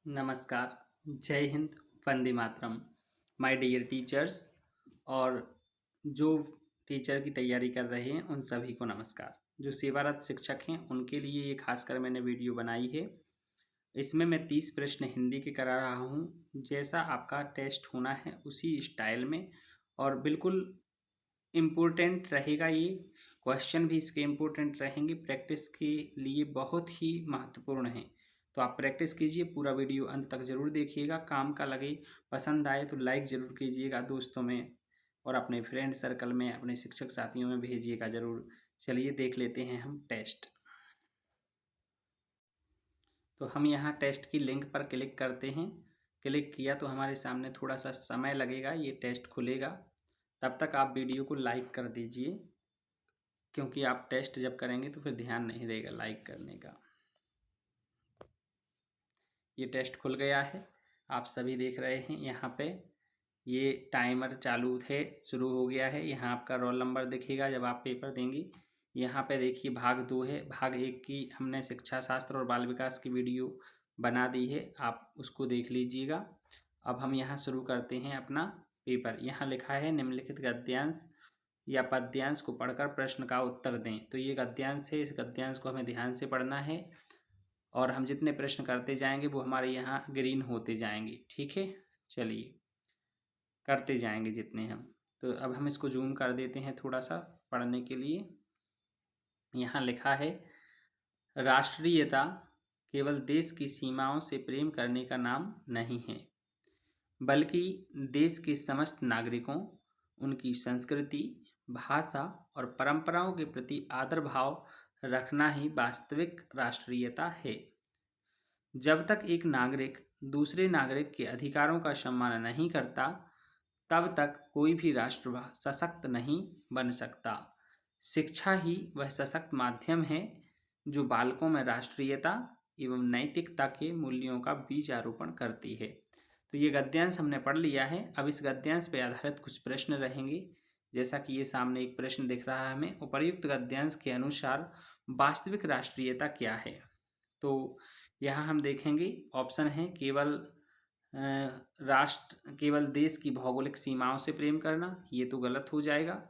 नमस्कार। जय Hind. Vande Mataram. My dear teachers और जो टीचर की तैयारी कर रहे हैं उन सभी को नमस्कार। जो सेवारत शिक्षक हैं उनके लिए ये खासकर मैंने वीडियो बनाई है। इसमें मैं 30 प्रश्न हिंदी के करा रहा हूँ। जैसा आपका टेस्ट होना है उसी स्टाइल में और बिल्कुल इम्पोर्टेंट रहेगा। ये क्वेश्चन भी इसके इम्पोर्टेंट रहेंगे, प्रैक्टिस के लिए बहुत ही महत्वपूर्ण है। तो आप प्रैक्टिस कीजिए, पूरा वीडियो अंत तक ज़रूर देखिएगा। काम का लगे, पसंद आए तो लाइक ज़रूर कीजिएगा दोस्तों में और अपने फ्रेंड सर्कल में, अपने शिक्षक साथियों में भेजिएगा ज़रूर। चलिए देख लेते हैं हम टेस्ट। तो हम यहाँ टेस्ट की लिंक पर क्लिक करते हैं। क्लिक किया तो हमारे सामने थोड़ा सा समय लगेगा, ये टेस्ट खुलेगा। तब तक आप वीडियो को लाइक कर दीजिए, क्योंकि आप टेस्ट जब करेंगे तो फिर ध्यान नहीं रहेगा लाइक करने का। ये टेस्ट खुल गया है, आप सभी देख रहे हैं। यहाँ पे ये टाइमर चालू थे, शुरू हो गया है। यहाँ आपका रोल नंबर दिखेगा जब आप पेपर देंगी। यहाँ पे देखिए भाग 2 है। भाग 1 की हमने शिक्षा शास्त्र और बाल विकास की वीडियो बना दी है, आप उसको देख लीजिएगा। अब हम यहाँ शुरू करते हैं अपना पेपर। यहाँ लिखा है निम्नलिखित गद्यांश या पद्यांश को पढ़कर प्रश्न का उत्तर दें। तो ये गद्यांश है, इस गद्यांश को हमें ध्यान से पढ़ना है और हम जितने प्रश्न करते जाएंगे वो हमारे यहाँ ग्रीन होते जाएंगे। ठीक है, चलिए करते जाएंगे जितने हम। तो अब हम इसको जूम कर देते हैं थोड़ा सा पढ़ने के लिए। यहाँ लिखा है राष्ट्रीयता केवल देश की सीमाओं से प्रेम करने का नाम नहीं है, बल्कि देश के समस्त नागरिकों, उनकी संस्कृति, भाषा और परंपराओं के प्रति आदर भाव रखना ही वास्तविक राष्ट्रीयता है। जब तक एक नागरिक दूसरे नागरिक के अधिकारों का सम्मान नहीं करता, तब तक कोई भी राष्ट्र सशक्त नहीं बन सकता। शिक्षा ही वह सशक्त माध्यम है जो बालकों में राष्ट्रीयता एवं नैतिकता के मूल्यों का बीजारोपण करती है। तो ये गद्यांश हमने पढ़ लिया है। अब इस गद्यांश पर आधारित कुछ प्रश्न रहेंगे। जैसा कि ये सामने एक प्रश्न दिख रहा है हमें, उपर्युक्त गद्यांश के अनुसार वास्तविक राष्ट्रीयता क्या है। तो यहाँ हम देखेंगे ऑप्शन है केवल देश की भौगोलिक सीमाओं से प्रेम करना, ये तो गलत हो जाएगा।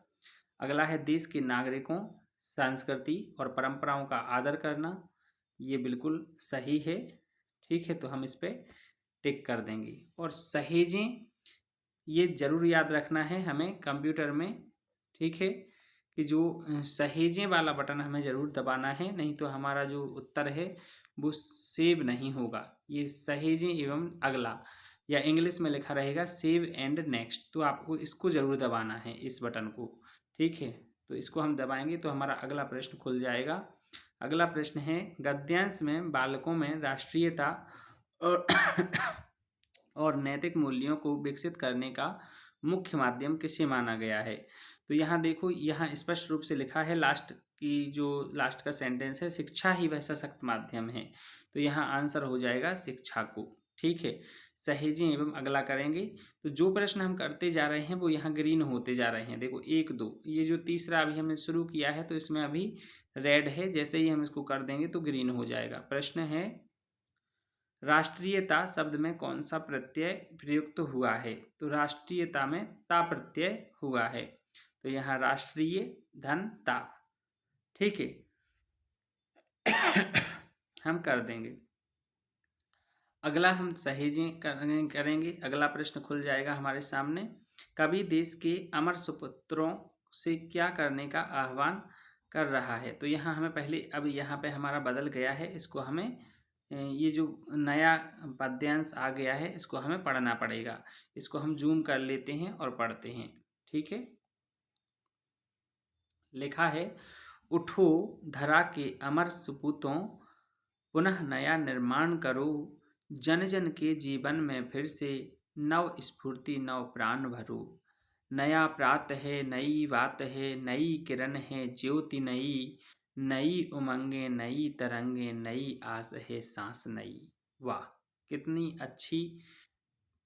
अगला है देश के नागरिकों, संस्कृति और परंपराओं का आदर करना, ये बिल्कुल सही है। ठीक है, तो हम इस पर टिक कर देंगे। और सहेजें, ये जरूर याद रखना है हमें कंप्यूटर में। ठीक है, कि जो सहेजें वाला बटन हमें ज़रूर दबाना है, नहीं तो हमारा जो उत्तर है वो सेव नहीं होगा। ये सहेजें एवं अगला, या इंग्लिश में लिखा रहेगा सेव एंड नेक्स्ट, तो आपको इसको ज़रूर दबाना है, इस बटन को। ठीक है, तो इसको हम दबाएंगे तो हमारा अगला प्रश्न खुल जाएगा। अगला प्रश्न है गद्यांश में बालकों में राष्ट्रीयता और और नैतिक मूल्यों को विकसित करने का मुख्य माध्यम किसे माना गया है। तो यहाँ देखो, यहाँ स्पष्ट रूप से लिखा है, लास्ट का सेंटेंस है, शिक्षा ही वह सशक्त माध्यम है। तो यहाँ आंसर हो जाएगा शिक्षा को। ठीक है, सहेजें एवं अगला करेंगे। तो जो प्रश्न हम करते जा रहे हैं वो यहाँ ग्रीन होते जा रहे हैं। देखो 1 2, ये जो तीसरा अभी हमने शुरू किया है तो इसमें अभी रेड है, जैसे ही हम इसको कर देंगे तो ग्रीन हो जाएगा। प्रश्न है राष्ट्रीयता शब्द में कौन सा प्रत्यय प्रयुक्त हुआ है। तो राष्ट्रीयता में ता प्रत्यय हुआ है, तो यहाँ राष्ट्रीय धन ता। ठीक है, हम कर देंगे। अगला हम सहेजें करेंगे। अगला प्रश्न खुल जाएगा हमारे सामने, कवि देश के अमर सुपुत्रों से क्या करने का आह्वान कर रहा है। तो यहाँ हमें पहले, अब यहाँ पे हमारा बदल गया है, इसको हमें ये जो नया पद्यांश आ गया है इसको हमें पढ़ना पड़ेगा। इसको हम जूम कर लेते हैं और पढ़ते हैं। ठीक है, लिखा है उठो धरा के अमर सपूतों, पुनः नया निर्माण करो, जन जन के जीवन में फिर से नव स्फूर्ति नव प्राण भरो। नया प्रात है, नई बात है, नई किरण है ज्योति नई, नई उमंगे नई तरंगे, नई आस है सांस नई। वाह, कितनी अच्छी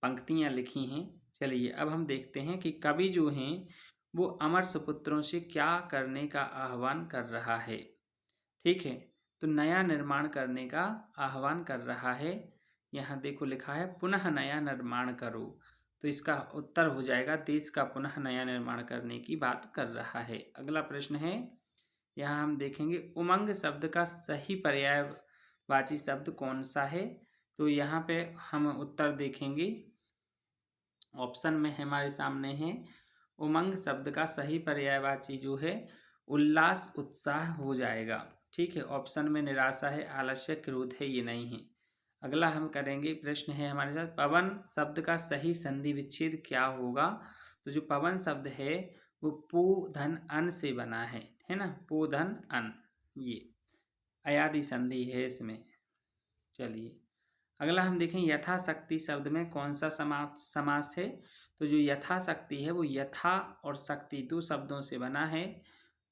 पंक्तियाँ लिखी हैं। चलिए अब हम देखते हैं कि कवि जो हैं वो अमर सुपुत्रों से क्या करने का आह्वान कर रहा है। ठीक है, तो नया निर्माण करने का आह्वान कर रहा है। यहाँ देखो लिखा है पुनः नया निर्माण करो, तो इसका उत्तर हो जाएगा देश का पुनः नया निर्माण करने की बात कर रहा है। अगला प्रश्न है, यहाँ हम देखेंगे उमंग शब्द का सही पर्यायवाची शब्द कौन सा है। तो यहाँ पे हम उत्तर देखेंगे, ऑप्शन में हमारे सामने है उमंग शब्द का सही पर्यायवाची जो है उल्लास उत्साह हो जाएगा। ठीक है, ऑप्शन में निराशा है, आलस्य, क्रोध है, ये नहीं है। अगला हम करेंगे, प्रश्न है हमारे साथ पवन शब्द का सही संधि विच्छेद क्या होगा। तो जो पवन शब्द है वो पू धन अन से बना है ना, पू धन अन, ये अयादि संधि है इसमें। चलिए अगला हम देखें यथाशक्ति शब्द में कौन सा समास है। तो जो यथाशक्ति है वो यथा और शक्ति दो शब्दों से बना है।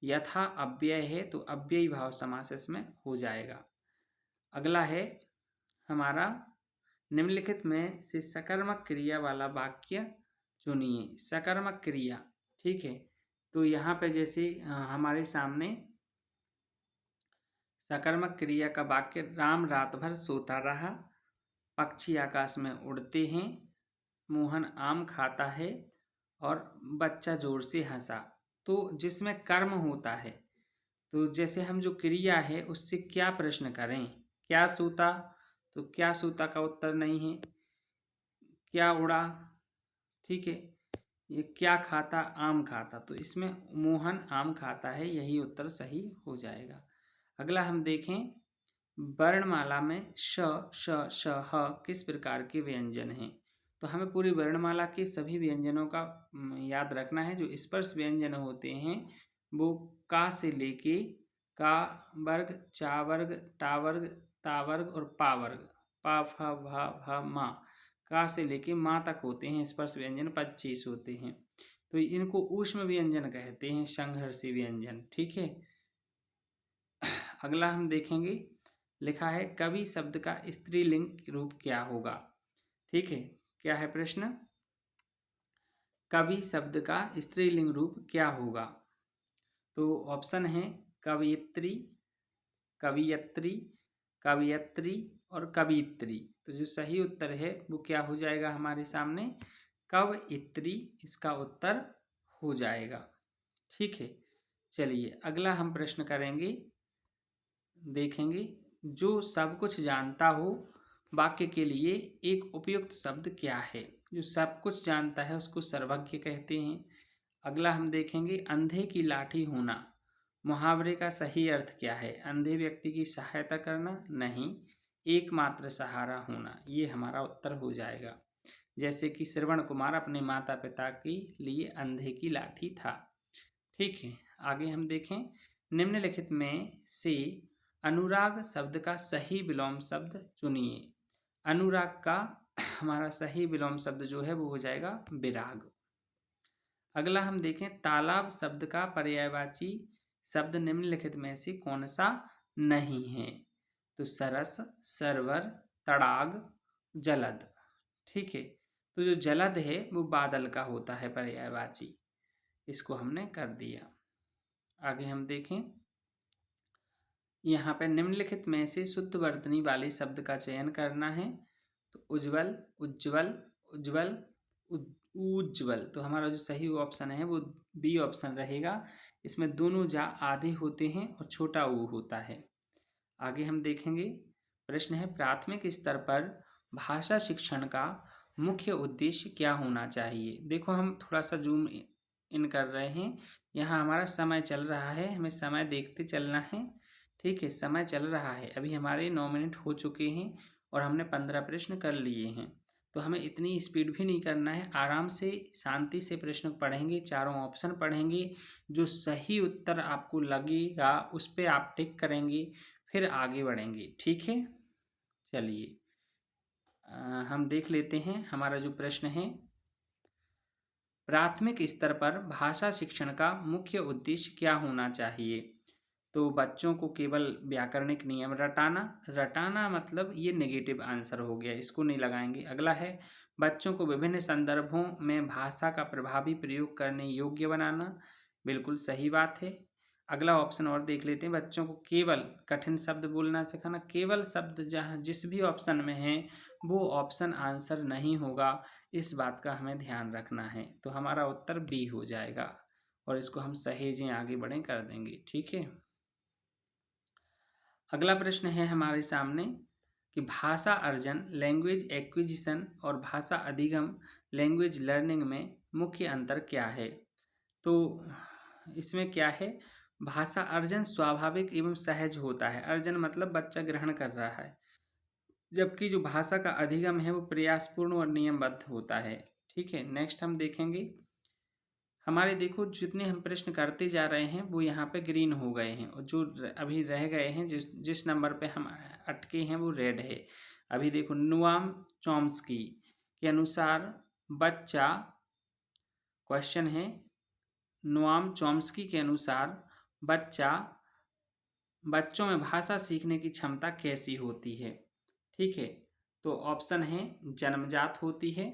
यथा अव्यय है तो अव्ययी भाव समास इसमें हो जाएगा। अगला है हमारा निम्नलिखित में से सकर्मक क्रिया वाला वाक्य चुनिए। सकर्मक क्रिया, ठीक है, तो यहाँ पे जैसे हमारे सामने सकर्मक क्रिया का वाक्य राम रात भर सोता रहा, पक्षी आकाश में उड़ते हैं, मोहन आम खाता है और बच्चा जोर से हंसा। तो जिसमें कर्म होता है, तो जैसे हम जो क्रिया है उससे क्या प्रश्न करें, क्या सोता, तो क्या सोता का उत्तर नहीं है, क्या उड़ा, ठीक है, ये क्या खाता, आम खाता, तो इसमें मोहन आम खाता है, यही उत्तर सही हो जाएगा। अगला हम देखें वर्णमाला में श श श ह किस प्रकार के व्यंजन हैं। तो हमें पूरी वर्णमाला के सभी व्यंजनों का याद रखना है। जो स्पर्श व्यंजन होते हैं वो का से लेके का वर्ग, चा वर्ग, टा वर्ग, ता वर्ग और पा वर्ग, पा फ भ भ मा, का से लेके माँ तक होते हैं। स्पर्श व्यंजन 25 होते हैं। तो इनको ऊष्म व्यंजन कहते हैं, संघर्षी व्यंजन। ठीक है, अगला हम देखेंगे, लिखा है कवि शब्द का स्त्रीलिंग रूप क्या होगा। ठीक है, क्या है प्रश्न, कवि शब्द का स्त्रीलिंग रूप क्या होगा। तो ऑप्शन है कवयित्री, कवियत्री, कवियत्री और कवियत्री। तो जो सही उत्तर है वो क्या हो जाएगा हमारे सामने, कवयित्री इसका उत्तर हो जाएगा। ठीक है, चलिए अगला हम प्रश्न करेंगे, देखेंगे जो सब कुछ जानता हो वाक्य के लिए एक उपयुक्त शब्द क्या है। जो सब कुछ जानता है उसको सर्वज्ञ कहते हैं। अगला हम देखेंगे अंधे की लाठी होना, मुहावरे का सही अर्थ क्या है। अंधे व्यक्ति की सहायता करना, नहीं, एकमात्र सहारा होना, ये हमारा उत्तर हो जाएगा। जैसे कि श्रवण कुमार अपने माता पिता के लिए अंधे की लाठी था। ठीक है, आगे हम देखें निम्नलिखित में से अनुराग शब्द का सही विलोम शब्द चुनिए। अनुराग का हमारा सही विलोम शब्द जो है वो हो जाएगा विराग। अगला हम देखें तालाब शब्द का पर्यायवाची शब्द निम्नलिखित में से कौन सा नहीं है। तो सरस, सरवर, तड़ाग, जलद। ठीक है, तो जो जलद है वो बादल का होता है पर्यायवाची, इसको हमने कर दिया। आगे हम देखें, यहाँ पे निम्नलिखित में से शुद्ध वर्तनी वाले शब्द का चयन करना है। तो उज्ज्वल, उज्ज्वल, उज्ज्वल, उज्ज्वल, तो हमारा जो सही ऑप्शन है वो बी ऑप्शन रहेगा। इसमें दोनों जा आधे होते हैं और छोटा ऊ होता है। आगे हम देखेंगे, प्रश्न है प्राथमिक स्तर पर भाषा शिक्षण का मुख्य उद्देश्य क्या होना चाहिए। देखो हम थोड़ा सा जूम इन कर रहे हैं, यहाँ हमारा समय चल रहा है, हमें समय देखते चलना है। ठीक है, समय चल रहा है, अभी हमारे 9 मिनट हो चुके हैं और हमने 15 प्रश्न कर लिए हैं। तो हमें इतनी स्पीड भी नहीं करना है, आराम से शांति से प्रश्न पढ़ेंगे, चारों ऑप्शन पढ़ेंगे, जो सही उत्तर आपको लगेगा उस पर आप टिक करेंगे, फिर आगे बढ़ेंगे। ठीक है, चलिए हम देख लेते हैं हमारा जो प्रश्न है, प्राथमिक स्तर पर भाषा शिक्षण का मुख्य उद्देश्य क्या होना चाहिए। तो बच्चों को केवल व्याकरणिक नियम रटाना, रटाना मतलब ये नेगेटिव आंसर हो गया, इसको नहीं लगाएंगे। अगला है बच्चों को विभिन्न संदर्भों में भाषा का प्रभावी प्रयोग करने योग्य बनाना, बिल्कुल सही बात है। अगला ऑप्शन और देख लेते हैं, बच्चों को केवल कठिन शब्द बोलना सिखाना। केवल शब्द जहाँ जिस भी ऑप्शन में है वो ऑप्शन आंसर नहीं होगा, इस बात का हमें ध्यान रखना है। तो हमारा उत्तर बी हो जाएगा और इसको हम सहेजें आगे बढ़ें कर देंगे। ठीक है, अगला प्रश्न है हमारे सामने कि भाषा अर्जन लैंग्वेज एक्विजिशन और भाषा अधिगम लैंग्वेज लर्निंग में मुख्य अंतर क्या है। तो इसमें क्या है, भाषा अर्जन स्वाभाविक एवं सहज होता है। अर्जन मतलब बच्चा ग्रहण कर रहा है, जबकि जो भाषा का अधिगम है वो प्रयासपूर्ण और नियमबद्ध होता है। ठीक है, नेक्स्ट हम देखेंगे हमारे, देखो जितने हम प्रश्न करते जा रहे हैं वो यहाँ पे ग्रीन हो गए हैं और जो अभी रह गए हैं, जिस जिस नंबर पे हम अटके हैं वो रेड है। अभी देखो नोआम चॉम्स्की के अनुसार बच्चा, क्वेश्चन है नोआम चॉम्स्की के अनुसार बच्चों में भाषा सीखने की क्षमता कैसी होती है। ठीक है, तो ऑप्शन है जन्मजात होती है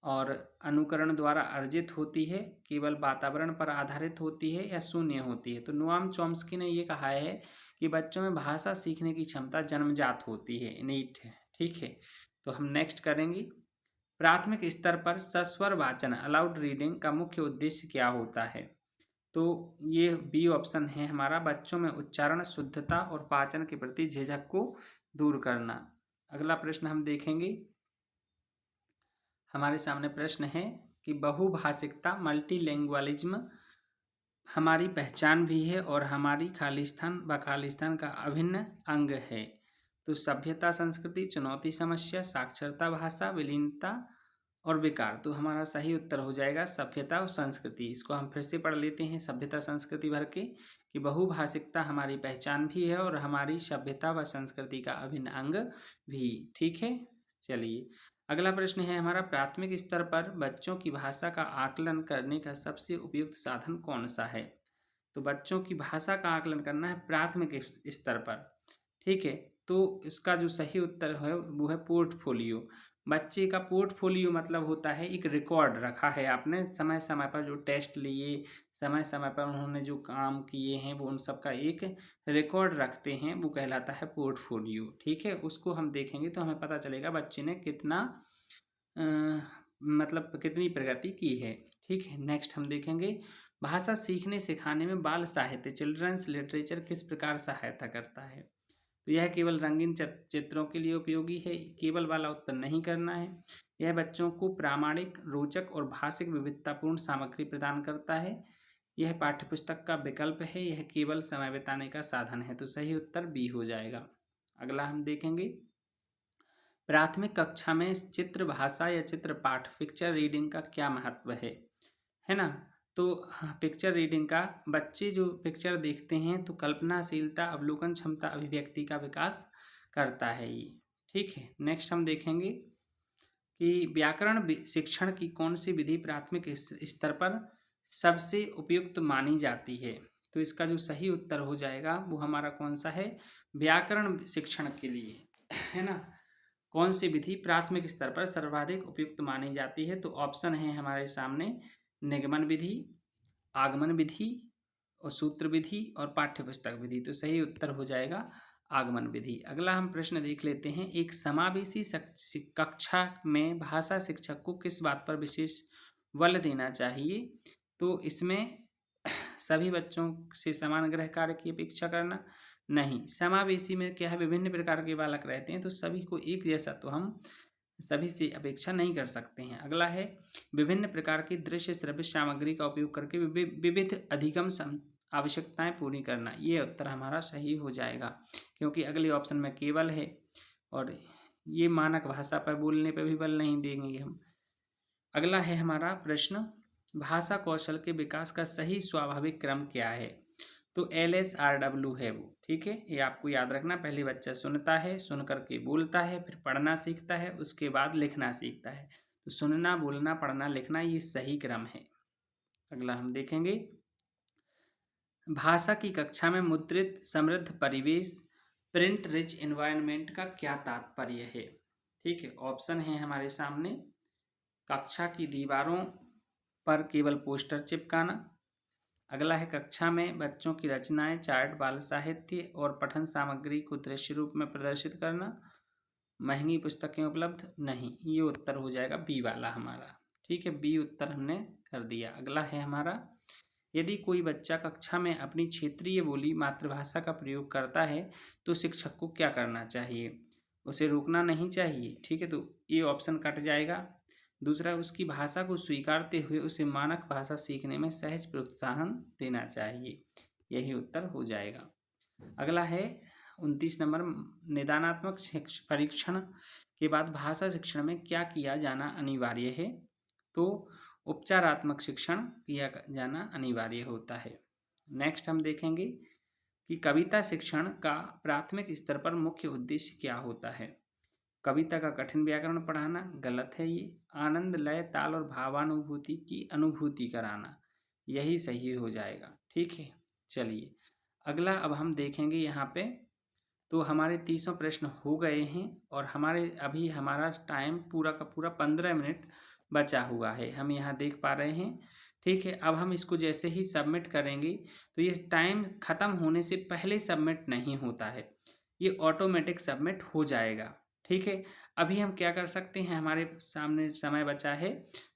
और अनुकरण द्वारा अर्जित होती है, केवल वातावरण पर आधारित होती है या शून्य होती है। तो नोआम चॉम्स्की ने ये कहा है कि बच्चों में भाषा सीखने की क्षमता जन्मजात होती है, इनेट है। ठीक है, तो हम नेक्स्ट करेंगे, प्राथमिक स्तर पर सस्वर वाचन अलाउड रीडिंग का मुख्य उद्देश्य क्या होता है। तो ये बी ऑप्शन है हमारा, बच्चों में उच्चारण शुद्धता और पाचन के प्रति झिझक को दूर करना। अगला प्रश्न हम देखेंगे, हमारे सामने प्रश्न है कि बहुभाषिकता मल्टीलैंग्वेलिज्म हमारी पहचान भी है और हमारी खालिस्तान व खालिस्तान का अभिन्न अंग है। तो सभ्यता, संस्कृति, चुनौती, समस्या, साक्षरता, भाषा, विलीनता और विकार। तो हमारा सही उत्तर हो जाएगा सभ्यता और संस्कृति। इसको हम फिर से पढ़ लेते हैं सभ्यता संस्कृति भर के, कि बहुभाषिकता हमारी पहचान भी है और हमारी सभ्यता व संस्कृति का अभिन्न अंग भी। ठीक है, चलिए अगला प्रश्न है हमारा, प्राथमिक स्तर पर बच्चों की भाषा का आकलन करने का सबसे उपयुक्त साधन कौन सा है। तो बच्चों की भाषा का आकलन करना है प्राथमिक स्तर पर। ठीक है, तो इसका जो सही उत्तर है वो है पोर्टफोलियो। बच्चे का पोर्टफोलियो मतलब होता है एक रिकॉर्ड रखा है आपने, समय समय पर जो टेस्ट लिए, समय समय पर उन्होंने जो काम किए हैं वो उन सब का एक रिकॉर्ड रखते हैं, वो कहलाता है पोर्टफोलियो। ठीक है, उसको हम देखेंगे तो हमें पता चलेगा बच्चे ने कितना मतलब कितनी प्रगति की है। ठीक है, नेक्स्ट हम देखेंगे, भाषा सीखने सिखाने में बाल साहित्य चिल्ड्रंस लिटरेचर किस प्रकार सहायता करता है। तो यह केवल रंगीन चित्रों के लिए उपयोगी है, केवल वाला उत्तर नहीं करना है। यह बच्चों को प्रामाणिक, रोचक और भाषिक विविधतापूर्ण सामग्री प्रदान करता है। यह पाठ्यपुस्तक का विकल्प है, यह केवल समय बिताने का साधन है। तो सही उत्तर बी हो जाएगा। अगला हम देखेंगे, प्राथमिक कक्षा में चित्र भाषा या चित्र पाठ पिक्चर रीडिंग का क्या महत्व है ना। तो पिक्चर रीडिंग का, बच्चे जो पिक्चर देखते हैं तो कल्पनाशीलता, अवलोकन क्षमता, अभिव्यक्ति का विकास करता है ये। ठीक है, नेक्स्ट हम देखेंगे कि व्याकरण शिक्षण की कौन सी विधि प्राथमिक स्तर पर सबसे उपयुक्त मानी जाती है। तो इसका जो सही उत्तर हो जाएगा वो हमारा कौन सा है, व्याकरण शिक्षण के लिए, है ना, कौन सी विधि प्राथमिक स्तर पर सर्वाधिक उपयुक्त मानी जाती है। तो ऑप्शन है हमारे सामने निगमन विधि, आगमन विधि और सूत्र विधि और पाठ्यपुस्तक विधि। तो सही उत्तर हो जाएगा आगमन विधि। अगला हम प्रश्न देख लेते हैं, एक समावेशी कक्षा में भाषा शिक्षक को किस बात पर विशेष बल देना चाहिए। तो इसमें सभी बच्चों से समान गृह कार्य की अपेक्षा करना नहीं। समावेशी में क्या है, विभिन्न प्रकार के बालक रहते हैं तो सभी को एक जैसा तो हम सभी से अपेक्षा नहीं कर सकते हैं। अगला है, विभिन्न प्रकार की दृश्य श्रव्य सामग्री का उपयोग करके विविध अधिगम आवश्यकताएं पूरी करना। ये उत्तर हमारा सही हो जाएगा, क्योंकि अगले ऑप्शन में केवल है और ये मानक भाषा पर बोलने पर भी बल नहीं देंगे हम। अगला है हमारा प्रश्न, भाषा कौशल के विकास का सही स्वाभाविक क्रम क्या है। तो LSRW है वो। ठीक है, ये आपको याद रखना, पहले बच्चा सुनता है, सुन करके बोलता है, फिर पढ़ना सीखता है, उसके बाद लिखना सीखता है। तो सुनना, बोलना, पढ़ना, लिखना ये सही क्रम है। अगला हम देखेंगे, भाषा की कक्षा में मुद्रित समृद्ध परिवेश प्रिंट रिच एनवायरनमेंट का क्या तात्पर्य है। ठीक है, ऑप्शन है हमारे सामने, कक्षा की दीवारों पर केवल पोस्टर चिपकाना। अगला है, कक्षा में बच्चों की रचनाएं, चार्ट, बाल साहित्य और पठन सामग्री को दृश्य रूप में प्रदर्शित करना। महंगी पुस्तकें उपलब्ध नहीं, ये उत्तर हो जाएगा बी वाला हमारा। ठीक है, बी उत्तर हमने कर दिया। अगला है हमारा, यदि कोई बच्चा कक्षा में अपनी क्षेत्रीय बोली मातृभाषा का प्रयोग करता है तो शिक्षक को क्या करना चाहिए? उसे रोकना नहीं चाहिए। ठीक है, तो ये ऑप्शन कट जाएगा। दूसरा, उसकी भाषा को स्वीकारते हुए उसे मानक भाषा सीखने में सहज प्रोत्साहन देना चाहिए। यही उत्तर हो जाएगा। अगला है 29 नंबर, निदानात्मक परीक्षण के बाद भाषा शिक्षण में क्या किया जाना अनिवार्य है? तो उपचारात्मक शिक्षण किया जाना अनिवार्य होता है। नेक्स्ट हम देखेंगे कि कविता शिक्षण का प्राथमिक स्तर पर मुख्य उद्देश्य क्या होता है? कविता का कठिन व्याकरण पढ़ाना, गलत है ये। आनंद, लय, ताल और भावानुभूति की अनुभूति कराना, यही सही हो जाएगा। ठीक है, चलिए अगला अब हम देखेंगे यहाँ पे। तो हमारे 30 प्रश्न हो गए हैं और हमारा टाइम पूरा का पूरा 15 मिनट बचा हुआ है, हम यहाँ देख पा रहे हैं। ठीक है, अब हम इसको जैसे ही सबमिट करेंगे तो ये टाइम ख़त्म होने से पहले सबमिट नहीं होता है, ये ऑटोमेटिक सबमिट हो जाएगा। ठीक है, अभी हम क्या कर सकते हैं, हमारे सामने समय बचा है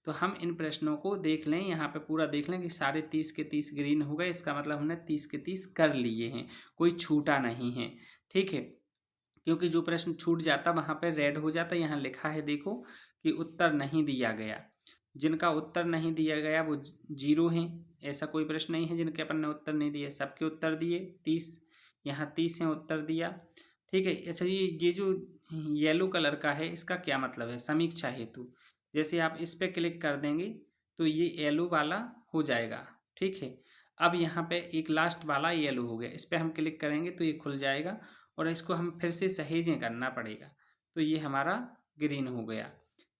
तो हम इन प्रश्नों को देख लें, यहाँ पे पूरा देख लें कि सारे 30 के 30 ग्रीन हो गए, इसका मतलब हमने 30 के 30 कर लिए हैं, कोई छूटा नहीं है। ठीक है, क्योंकि जो प्रश्न छूट जाता वहाँ पे रेड हो जाता। यहाँ लिखा है देखो कि उत्तर नहीं दिया गया, जिनका उत्तर नहीं दिया गया वो 0 हैं। ऐसा कोई प्रश्न नहीं है जिनके अपन ने उत्तर नहीं दिए, सबके उत्तर दिए। 30 यहाँ 30 हैं, उत्तर दिया। ठीक है, अच्छा ये जो येलो कलर का है इसका क्या मतलब है? समीक्षा हेतु, जैसे आप इस पर क्लिक कर देंगे तो ये येलो वाला हो जाएगा। ठीक है, अब यहाँ पे एक लास्ट वाला येलो हो गया, इस पर हम क्लिक करेंगे तो ये खुल जाएगा और इसको हम फिर से सहेजें करना पड़ेगा, तो ये हमारा ग्रीन हो गया।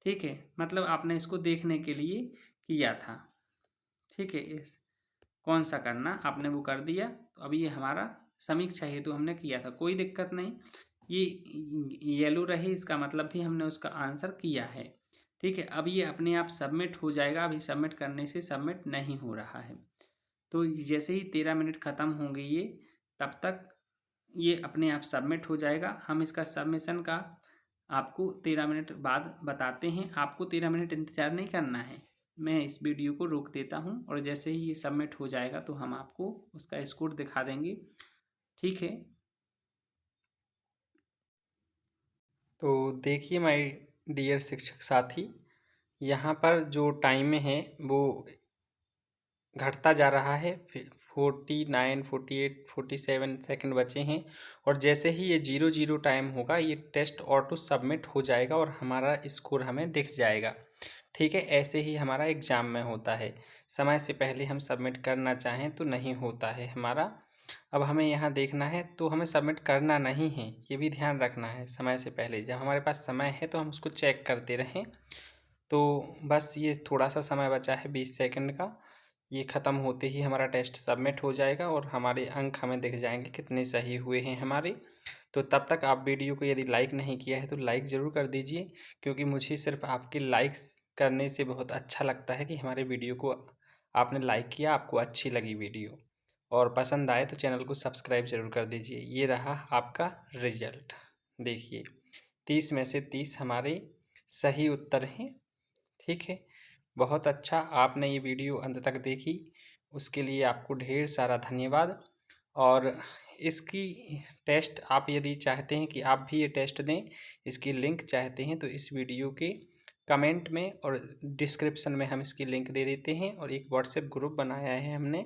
ठीक है, मतलब आपने इसको देखने के लिए किया था। ठीक है, इस कौन सा करना आपने वो कर दिया, तो अभी ये हमारा समीक्षा हेतु हमने किया था, कोई दिक्कत नहीं। ये येलो रहे इसका मतलब भी हमने उसका आंसर किया है। ठीक है, अब ये अपने आप सबमिट हो जाएगा, अभी सबमिट करने से सबमिट नहीं हो रहा है। तो जैसे ही 13 मिनट ख़त्म होंगे ये, तब तक ये अपने आप सबमिट हो जाएगा। हम इसका सबमिशन का आपको 13 मिनट बाद बताते हैं, आपको 13 मिनट इंतज़ार नहीं करना है, मैं इस वीडियो को रोक देता हूँ और जैसे ही ये सबमिट हो जाएगा तो हम आपको उसका स्कोर दिखा देंगे। ठीक है, तो देखिए माय डियर शिक्षक साथी, यहाँ पर जो टाइम है वो घटता जा रहा है। 49, 48, 47 सेकंड बचे हैं और जैसे ही ये 00 टाइम होगा ये टेस्ट ऑटो सबमिट हो जाएगा और हमारा स्कोर हमें दिख जाएगा। ठीक है, ऐसे ही हमारा एग्ज़ाम में होता है, समय से पहले हम सबमिट करना चाहें तो नहीं होता है हमारा। अब हमें यहाँ देखना है तो हमें सबमिट करना नहीं है, ये भी ध्यान रखना है। समय से पहले जब हमारे पास समय है तो हम उसको चेक करते रहें। तो बस ये थोड़ा सा समय बचा है 20 सेकंड का, ये ख़त्म होते ही हमारा टेस्ट सबमिट हो जाएगा और हमारे अंक हमें दिख जाएंगे कितने सही हुए हैं हमारे। तो तब तक आप वीडियो को यदि लाइक नहीं किया है तो लाइक ज़रूर कर दीजिए, क्योंकि मुझे सिर्फ आपके लाइक्स करने से बहुत अच्छा लगता है कि हमारे वीडियो को आपने लाइक किया, आपको अच्छी लगी वीडियो और पसंद आए तो चैनल को सब्सक्राइब ज़रूर कर दीजिए। ये रहा आपका रिजल्ट, देखिए 30 में से 30 हमारे सही उत्तर हैं। ठीक है, बहुत अच्छा, आपने ये वीडियो अंत तक देखी, उसके लिए आपको ढेर सारा धन्यवाद। और इसकी टेस्ट आप यदि चाहते हैं कि आप भी ये टेस्ट दें, इसकी लिंक चाहते हैं तो इस वीडियो के कमेंट में और डिस्क्रिप्शन में हम इसकी लिंक दे देते हैं और एक व्हाट्सएप ग्रुप बनाया है हमने,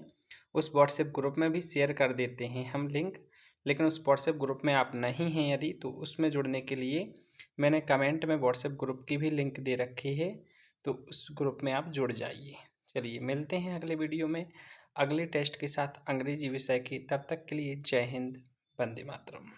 उस व्हाट्सएप ग्रुप में भी शेयर कर देते हैं हम लिंक। लेकिन उस व्हाट्सएप ग्रुप में आप नहीं हैं यदि, तो उसमें जुड़ने के लिए मैंने कमेंट में व्हाट्सएप ग्रुप की भी लिंक दे रखी है, तो उस ग्रुप में आप जुड़ जाइए। चलिए मिलते हैं अगले वीडियो में अगले टेस्ट के साथ अंग्रेजी विषय की, तब तक के लिए जय हिंद, वंदे मातरम।